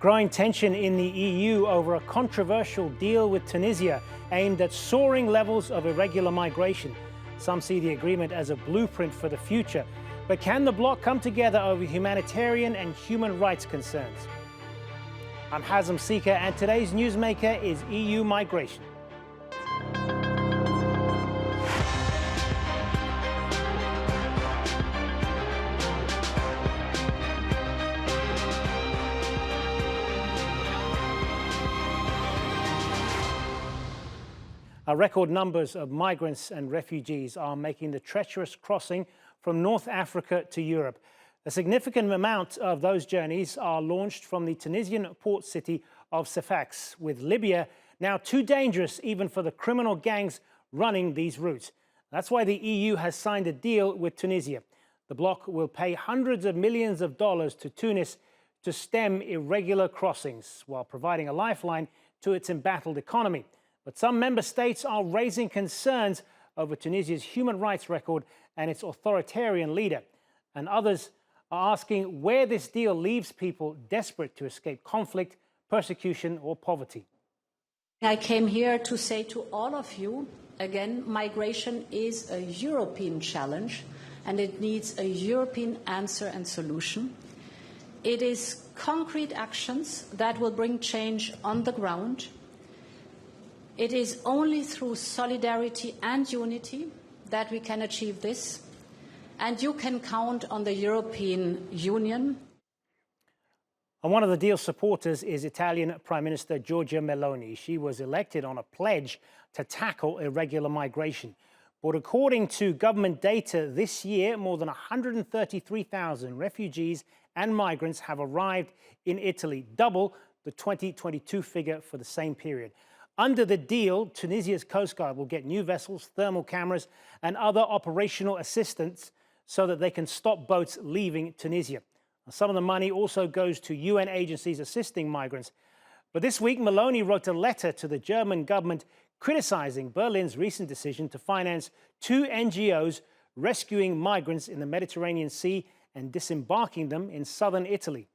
Growing tension in the EU over a controversial deal with Tunisia aimed at soaring levels of irregular migration. Some see the agreement as a blueprint for the future. But can the bloc come together over humanitarian and human rights concerns? I'm Hazem Sika, and today's newsmaker is EU migration. Record numbers of migrants and refugees are making the treacherous crossing from North Africa to Europe. A significant amount of those journeys are launched from the Tunisian port city of Sfax, with Libya now too dangerous even for the criminal gangs running these routes. That's why the EU has signed a deal with Tunisia. The bloc will pay hundreds of millions of dollars to Tunis to stem irregular crossings while providing a lifeline to its embattled economy. But some member states are raising concerns over Tunisia's human rights record and its authoritarian leader. And others are asking where this deal leaves people desperate to escape conflict, persecution or poverty. I came here to say to all of you, again, migration is a European challenge and it needs a European answer and solution. It is concrete actions that will bring change on the ground. It is only through solidarity and unity that we can achieve this, and you can count on the European Union. And one of the deal's supporters is Italian Prime Minister Giorgia Meloni. She was elected on a pledge to tackle irregular migration. But according to government data this year, more than 133,000 refugees and migrants have arrived in Italy, double the 2022 figure for the same period. Under the deal, Tunisia's Coast Guard will get new vessels, thermal cameras and other operational assistance so that they can stop boats leaving Tunisia. Some of the money also goes to UN agencies assisting migrants. But this week, Meloni wrote a letter to the German government criticizing Berlin's recent decision to finance two NGOs rescuing migrants in the Mediterranean Sea and disembarking them in southern Italy.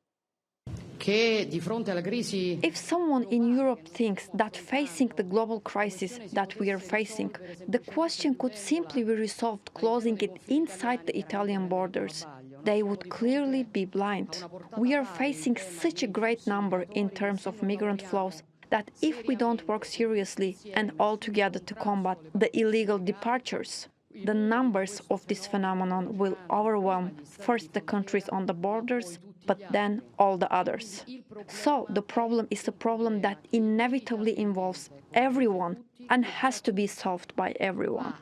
If someone in Europe thinks that facing the global crisis that we are facing, the question could simply be resolved closing it inside the Italian borders, they would clearly be blind. We are facing such a great number in terms of migrant flows that if we don't work seriously and all together to combat the illegal departures, the numbers of this phenomenon will overwhelm first the countries on the borders, but then all the others. So the problem is a problem that inevitably involves everyone and has to be solved by everyone.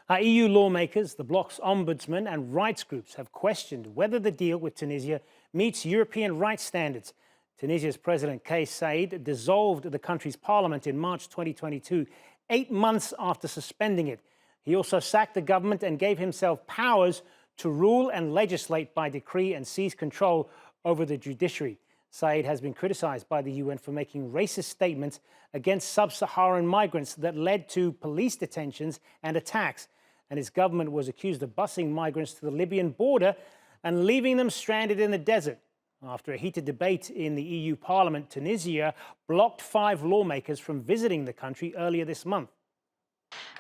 Our EU lawmakers, the bloc's ombudsman and rights groups have questioned whether the deal with Tunisia meets European rights standards. Tunisia's President Kais Saied dissolved the country's parliament in March 2022, 8 months after suspending it. He also sacked the government and gave himself powers to rule and legislate by decree and seize control over the judiciary. Saied has been criticized by the UN for making racist statements against sub-Saharan migrants that led to police detentions and attacks. And his government was accused of busing migrants to the Libyan border and leaving them stranded in the desert. After a heated debate in the EU Parliament, Tunisia blocked 5 lawmakers from visiting the country earlier this month.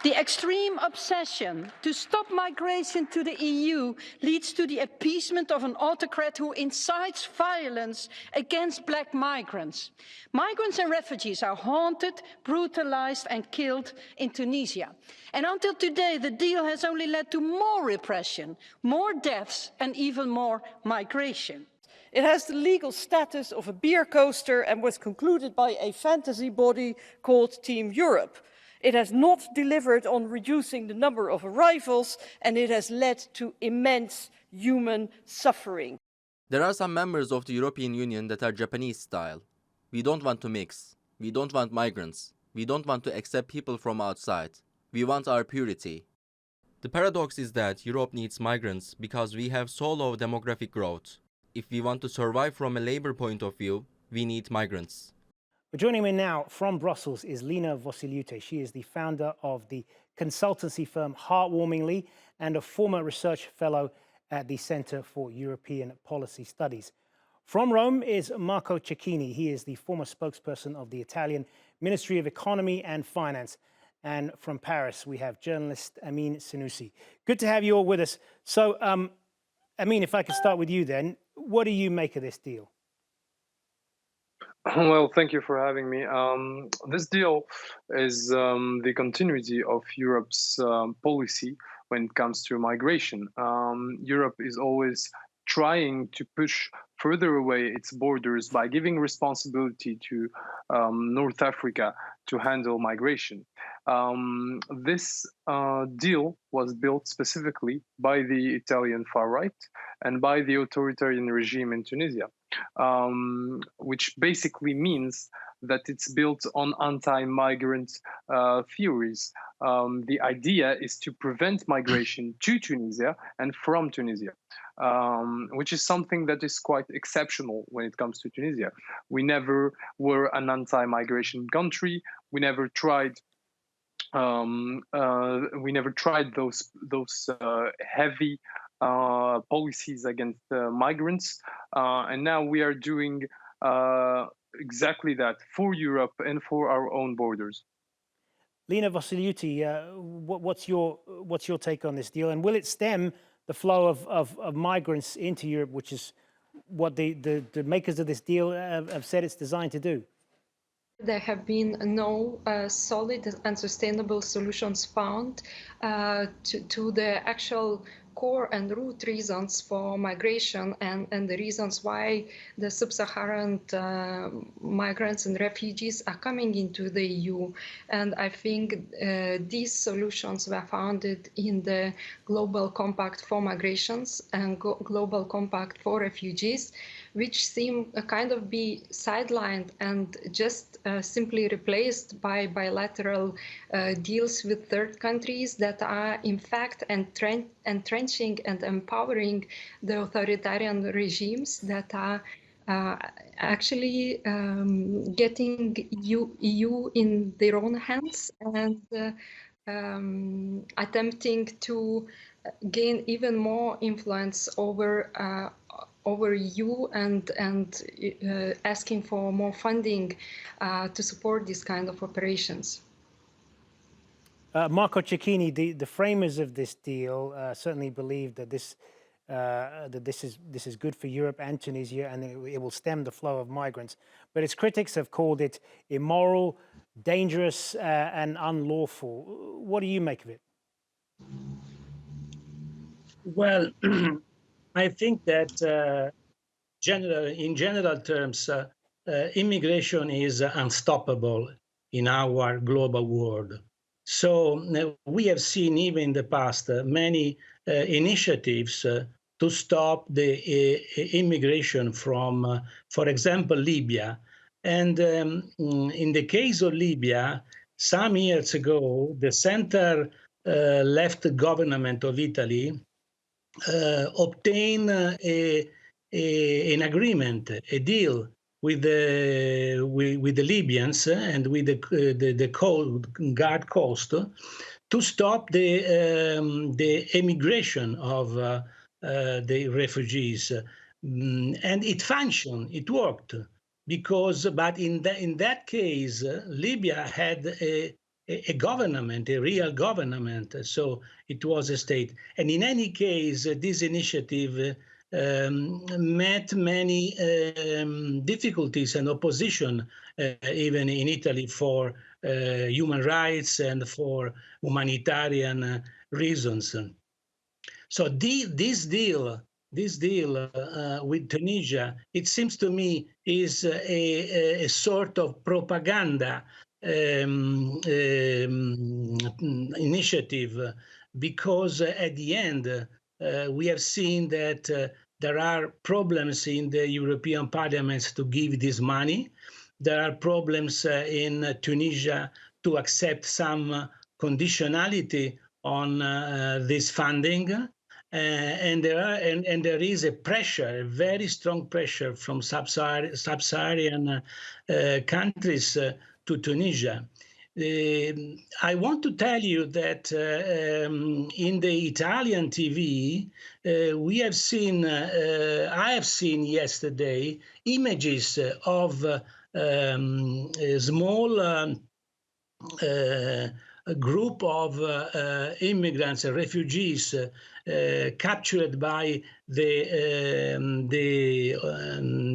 The extreme obsession to stop migration to the EU leads to the appeasement of an autocrat who incites violence against black migrants. Migrants and refugees are haunted, brutalized and killed in Tunisia. And until today, the deal has only led to more repression, more deaths and even more migration. It has the legal status of a beer coaster and was concluded by a fantasy body called Team Europe. It has not delivered on reducing the number of arrivals, and it has led to immense human suffering. There are some members of the European Union that are Japanese style. We don't want to mix. We don't want migrants. We don't want to accept people from outside. We want our purity. The paradox is that Europe needs migrants because we have so low demographic growth. If we want to survive from a labor point of view, we need migrants. Joining me now from Brussels is Lina Vosyliute. She is the founder of the consultancy firm Heartwarmingly and a former research fellow at the Centre for European Policy Studies. From Rome is Marco Cecchini. He is the former spokesperson of the Italian Ministry of Economy and Finance. And from Paris, we have journalist Amine Snoussi. Good to have you all with us. So, Amine, if I could start with you then, what do you make of this deal? Well, thank you for having me. This deal is the continuity of Europe's policy when it comes to migration. Europe is always trying to push further away its borders by giving responsibility to North Africa to handle migration. This deal was built specifically by the Italian far right and by the authoritarian regime in Tunisia, which basically means that it's built on anti-migrant theories. The idea is to prevent migration to Tunisia and from Tunisia, which is something that is quite exceptional when it comes to Tunisia. We never were an anti-migration country. We never tried those heavy policies against migrants, and now we are doing exactly that for Europe and for our own borders. Lina Vosyliute, what's your take on this deal, and will it stem the flow of migrants into Europe, which is what the makers of this deal have said it's designed to do? There have been no solid and sustainable solutions found to the actual core and root reasons for migration and the reasons why the sub-Saharan migrants and refugees are coming into the EU. And I think these solutions were founded in the Global Compact for Migrations and Global Compact for Refugees, which seem kind of be sidelined and just simply replaced by bilateral deals with third countries that are in fact entrenching and empowering the authoritarian regimes that are actually getting EU in their own hands and attempting to gain even more influence over EU and asking for more funding to support this kind of operations. Marco Cecchini, the framers of this deal certainly believe that this is good for Europe and Tunisia, and it will stem the flow of migrants. But its critics have called it immoral, dangerous, and unlawful. What do you make of it? Well, I think that in general terms, immigration is unstoppable in our global world. So we have seen even in the past many initiatives to stop the immigration from, for example, Libya. And in the case of Libya, some years ago, the center-left government of Italy obtained an agreement, a deal with the Libyans and with the Guard Coast to stop the immigration of the refugees, and it functioned. It worked but in that case, Libya had a government, a real government, so it was a state. And in any case, this initiative met many difficulties and opposition, even in Italy, for human rights and for humanitarian reasons. So this deal with Tunisia, it seems to me, is a sort of propaganda initiative, because at the end we have seen that there are problems in the European Parliament to give this money. There are problems in Tunisia to accept some conditionality on this funding. And there is a pressure, a very strong pressure from sub-Saharan countries to Tunisia. I want to tell you that in the Italian TV, we have seen, I have seen yesterday images of a small a group of immigrants and refugees captured by the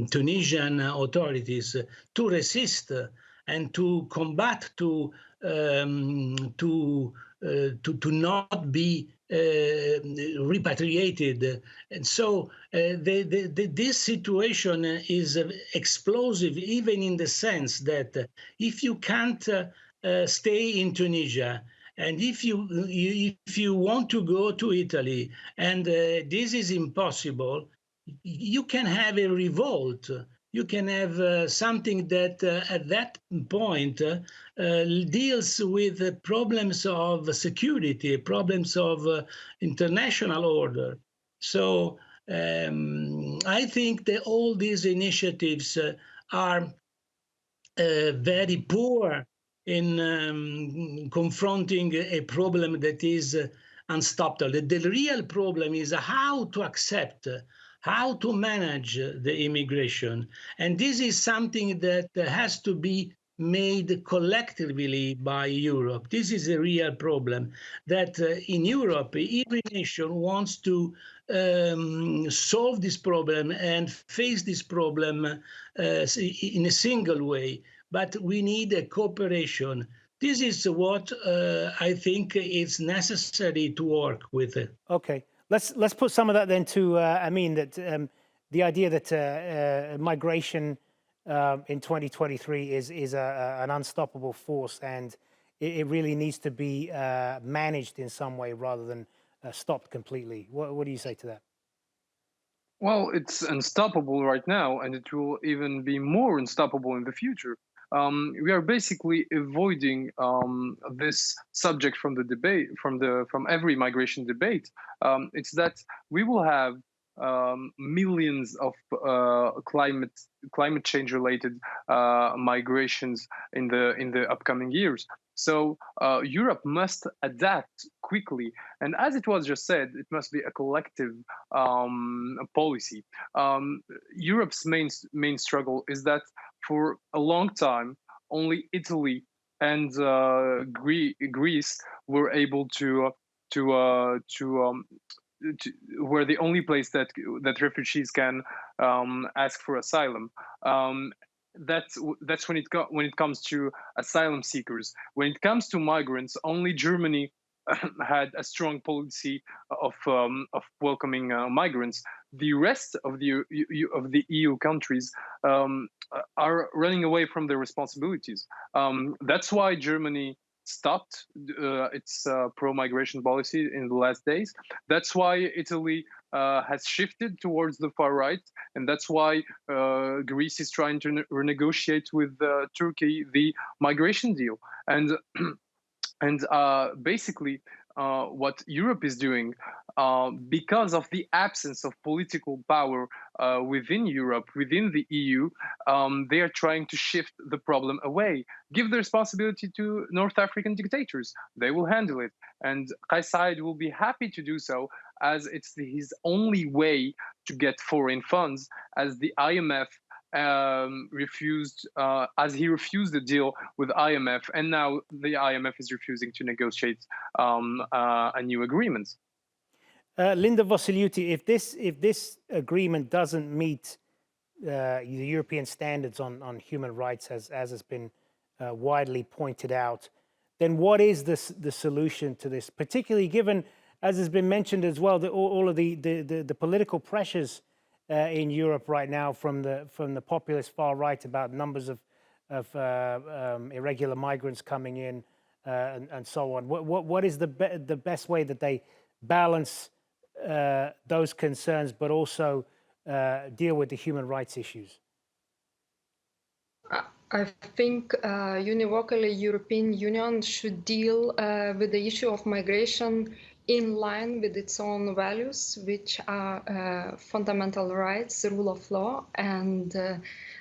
Tunisian authorities to resist and to combat to not be repatriated. And so this situation is explosive, even in the sense that if you can't stay in Tunisia, and if you want to go to Italy, and this is impossible, you can have a revolt. You can have something that at that point deals with problems of security, problems of international order. So I think that all these initiatives are very poor in confronting a problem that is unstoppable. The real problem is how to accept, how to manage the immigration. And this is something that has to be made collectively by Europe. This is a real problem that in Europe, every nation wants to solve this problem and face this problem in a single way. But we need a cooperation. This is what I think is necessary to work with. Okay, let's put some of that then to Amine, that the idea that migration in 2023 is an unstoppable force, and it really needs to be managed in some way rather than stopped completely. What do you say to that? Well, it's unstoppable right now, and it will even be more unstoppable in the future. We are basically avoiding this subject from the debate, from every migration debate. It's that we will have millions of climate change related migrations in the upcoming years. So Europe must adapt quickly, and as it was just said, it must be a collective policy. Europe's main struggle is that for a long time, only Italy and Greece were able to were the only place that refugees can ask for asylum. That's when it comes to asylum seekers. When it comes to migrants, only Germany had a strong policy of welcoming migrants. The rest of the EU countries are running away from their responsibilities. That's why Germany stopped its pro-migration policy in the last days. That's why Italy has shifted towards the far right, and that's why Greece is trying to renegotiate with Turkey the migration deal. And basically, what Europe is doing, because of the absence of political power within Europe, within the EU, they are trying to shift the problem away. Give the responsibility to North African dictators. They will handle it. And Kais Saied will be happy to do so, as it's his only way to get foreign funds, as the IMF refused the deal with IMF, and now the IMF is refusing to negotiate a new agreement. Lina Vosyliute, if this agreement doesn't meet the European standards on human rights, as has been widely pointed out, then what is the solution to this? Particularly given, as has been mentioned as well, that all of the political pressures in Europe right now from the populist far right about numbers of irregular migrants coming in and so on. What is the best way that they balance those concerns, but also deal with the human rights issues? I think univocally European Union should deal with the issue of migration in line with its own values, which are fundamental rights, rule of law, and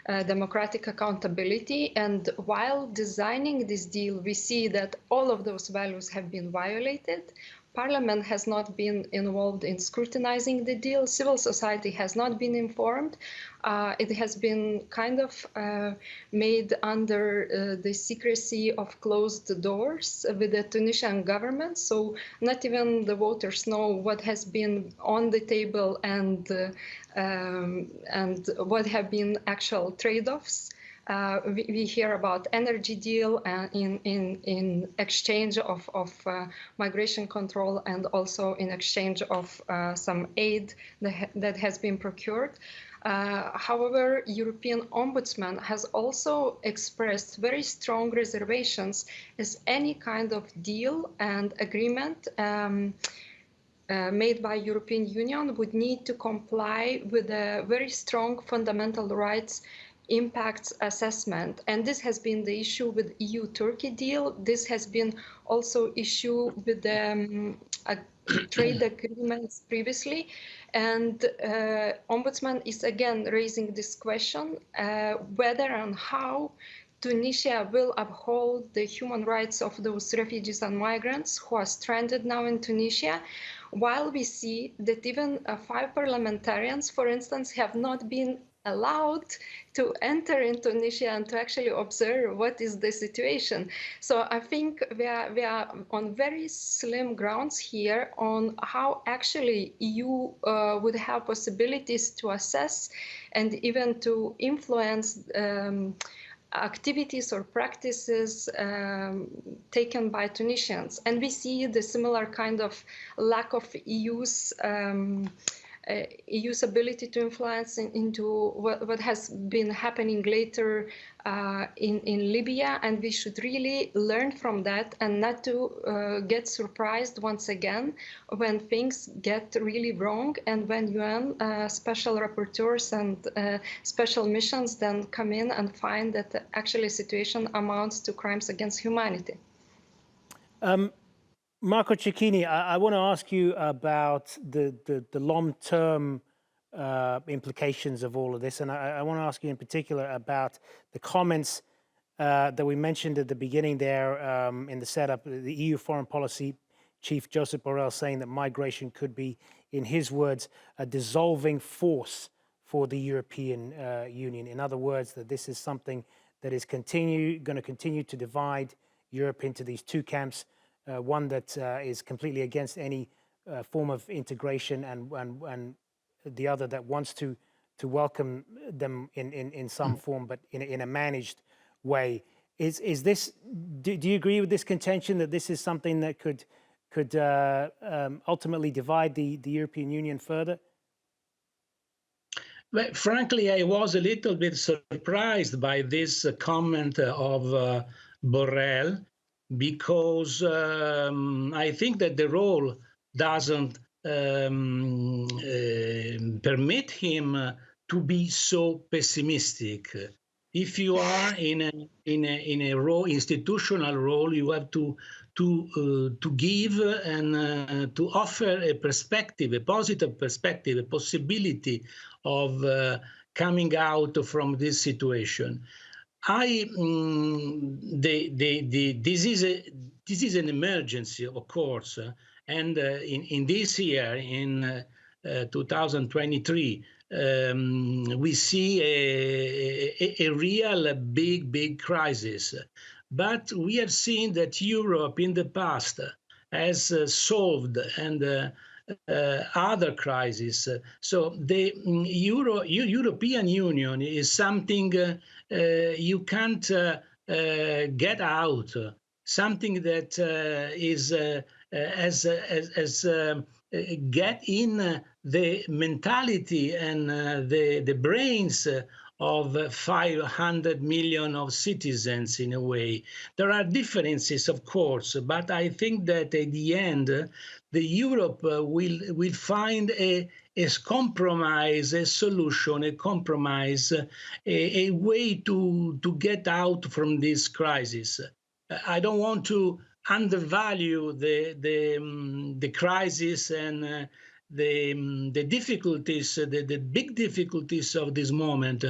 democratic accountability. And while designing this deal, we see that all of those values have been violated. Parliament has not been involved in scrutinizing the deal. Civil society has not been informed. It has been kind of made under the secrecy of closed doors with the Tunisian government. So not even the voters know what has been on the table and what have been actual trade-offs. We hear about energy deal in exchange of migration control, and also in exchange of some aid that has been procured. However, European Ombudsman has also expressed very strong reservations as any kind of deal and agreement made by European Union would need to comply with a very strong fundamental rights impacts assessment. And this has been the issue with EU-Turkey deal. This has been also issue with the trade agreements previously. And Ombudsman is again raising this question, whether and how Tunisia will uphold the human rights of those refugees and migrants who are stranded now in Tunisia, while we see that even 5 parliamentarians, for instance, have not been allowed to enter in Tunisia and to actually observe what is the situation. So I think we are on very slim grounds here on how actually EU would have possibilities to assess and even to influence activities or practices taken by Tunisians. And we see the similar kind of lack of EU's ability to influence into what has been happening later in Libya, and we should really learn from that and not to get surprised once again when things get really wrong, and when UN special rapporteurs and special missions then come in and find that actually the situation amounts to crimes against humanity. Marco Cecchini, I want to ask you about the long-term implications of all of this. And I want to ask you in particular about the comments that we mentioned at the beginning there in the setup, the EU foreign policy chief Josep Borrell saying that migration could be, in his words, a dissolving force for the European Union. In other words, that this is something that is going to continue to divide Europe into these two camps. One that is completely against any form of integration, and the other that wants to welcome them in some form, but in a managed way. Is this? Do you agree with this contention that this is something that could ultimately divide the European Union further? Well, frankly, I was a little bit surprised by this comment of Borrell, because I think that the role doesn't permit him to be so pessimistic. If you are in a role, institutional role, you have to give and to offer a perspective, a positive perspective, a possibility of coming out from this situation. This is an emergency, of course, and in this year, in 2023, we see a real big crisis. But we have seen that Europe in the past has solved and other crises. So the European Union is something you can't get out, something that get in the mentality and the brains of 500 million of citizens in a way. There are differences, of course, but I think that at the end, the Europe will find a compromise, a solution, a compromise, a way to get out from this crisis. I don't want to undervalue the crisis and the difficulties, the big difficulties of this moment.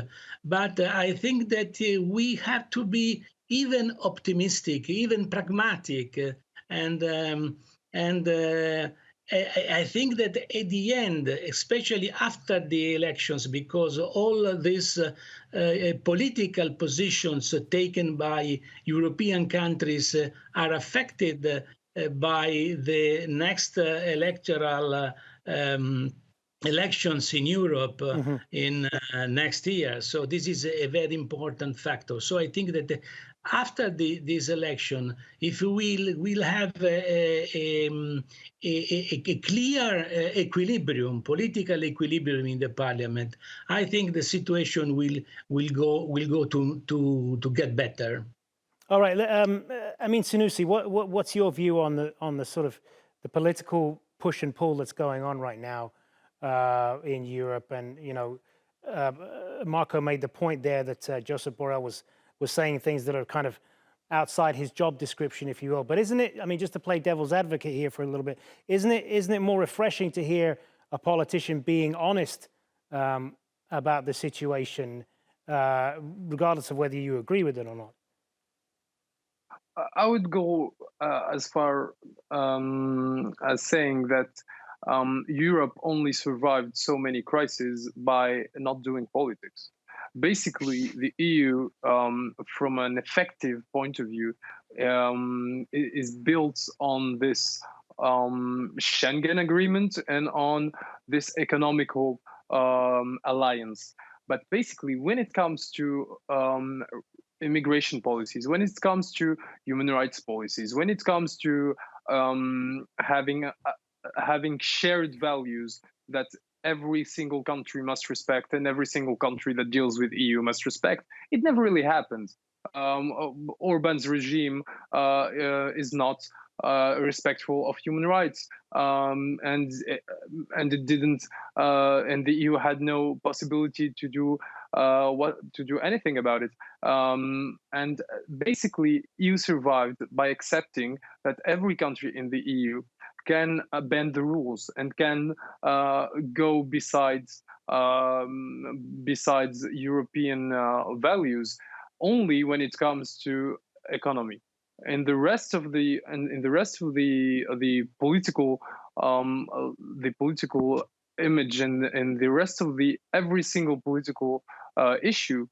But I think that we have to be even optimistic, even pragmatic, and I think that at the end, especially after the elections, because all these political positions taken by European countries are affected by the next electoral elections in Europe in next year. So this is a very important factor. So I think that after this election, if we will have a clear equilibrium, political equilibrium in the parliament, I think the situation will go to get better. All right, Amine Snoussi, what's your view on the sort of the political push and pull that's going on right now in Europe? And Marco made the point there that Joseph Borrell was saying things that are kind of outside his job description, if you will. But isn't it? I mean, just to play devil's advocate here for a little bit, isn't it more refreshing to hear a politician being honest about the situation, regardless of whether you agree with it or not? I would go as far as saying that Europe only survived so many crises by not doing politics. Basically, the EU, from an effective point of view, is built on this Schengen agreement and on this economical alliance. But basically, when it comes to immigration policies, when it comes to human rights policies, when it comes to having shared values that every single country must respect and every single country that deals with EU must respect, it never really happened. Orban's regime is not respectful of human rights, and it didn't, and the EU had no possibility to do anything about it. And basically, EU survived by accepting that every country in the EU can bend the rules and can go besides European values only when it comes to economy. And the rest of the political image and the rest of every single political issue,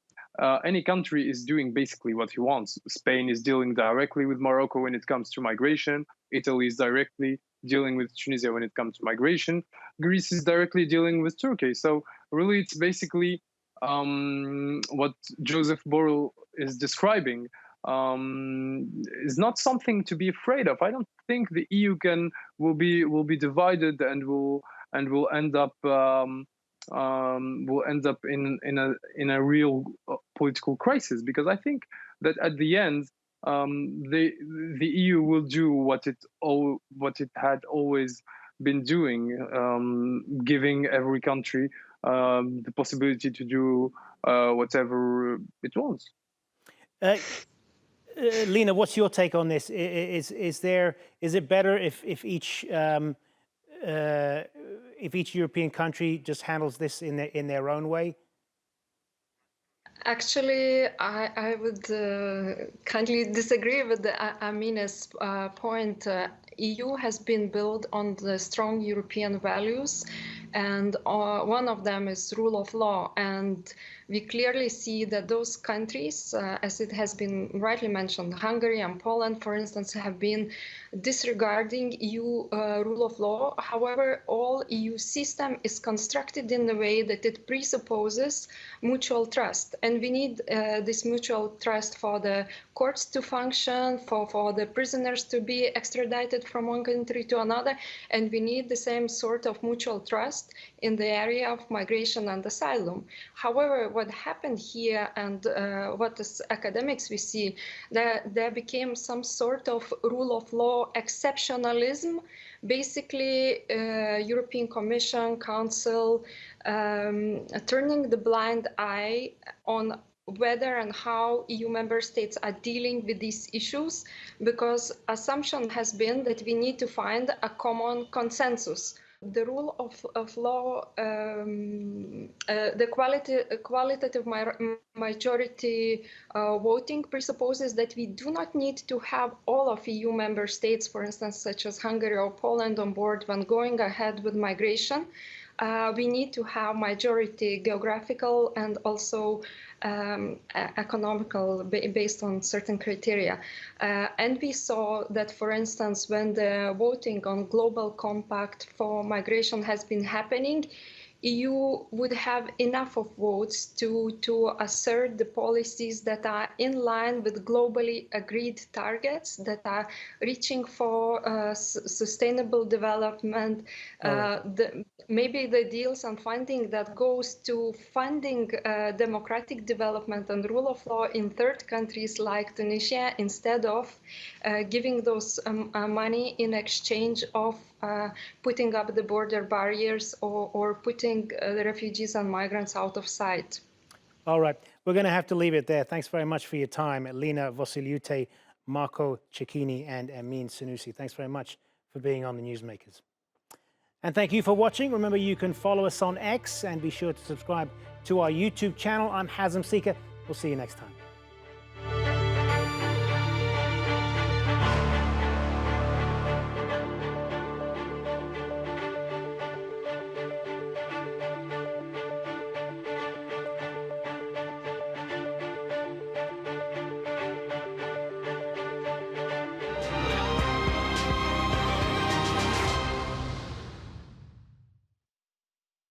any country is doing basically what he wants. Spain is dealing directly with Morocco when it comes to migration. Italy is directly dealing with Tunisia when it comes to migration. Greece is directly dealing with Turkey. So really, it's basically what Joseph Borrell is describing is not something to be afraid of. I don't think the EU will be divided and will end up in a real political crisis, because I think that at the end the EU will do what it had always been doing, giving every country the possibility to do whatever it wants. Lina, what's your take on this? Is it better if each European country just handles this in their own way? Actually, I would kindly disagree with Amine's point. EU has been built on the strong European values, and one of them is rule of law. And we clearly see that those countries, as it has been rightly mentioned, Hungary and Poland, for instance, have been disregarding EU rule of law. However, all EU system is constructed in a way that it presupposes mutual trust. And we need this mutual trust for the courts to function, for the prisoners to be extradited from one country to another. And we need the same sort of mutual trust in the area of migration and asylum. However, what happened here, and what as academics we see, that there became some sort of rule of law exceptionalism. Basically, European Commission, Council, turning the blind eye on whether and how EU member states are dealing with these issues, because assumption has been that we need to find a common consensus. The rule of law, the qualitative majority voting presupposes that we do not need to have all of EU member states, for instance, such as Hungary or Poland, on board when going ahead with migration. We need to have majority geographical and also economical based on certain criteria. And we saw that, for instance, when the voting on Global Compact for migration has been happening, EU would have enough of votes to assert the policies that are in line with globally agreed targets that are reaching for sustainable development. Maybe the deals and funding that goes to funding democratic development and rule of law in third countries like Tunisia, instead of giving those money in exchange of putting up the border barriers or putting the refugees and migrants out of sight. All right, we're going to have to leave it there. Thanks very much for your time, Lina Vosyliute, Marco Cecchini, and Amine Snoussi. Thanks very much for being on the Newsmakers. And thank you for watching. Remember, you can follow us on X and be sure to subscribe to our YouTube channel. I'm Hazem Sika. We'll see you next time.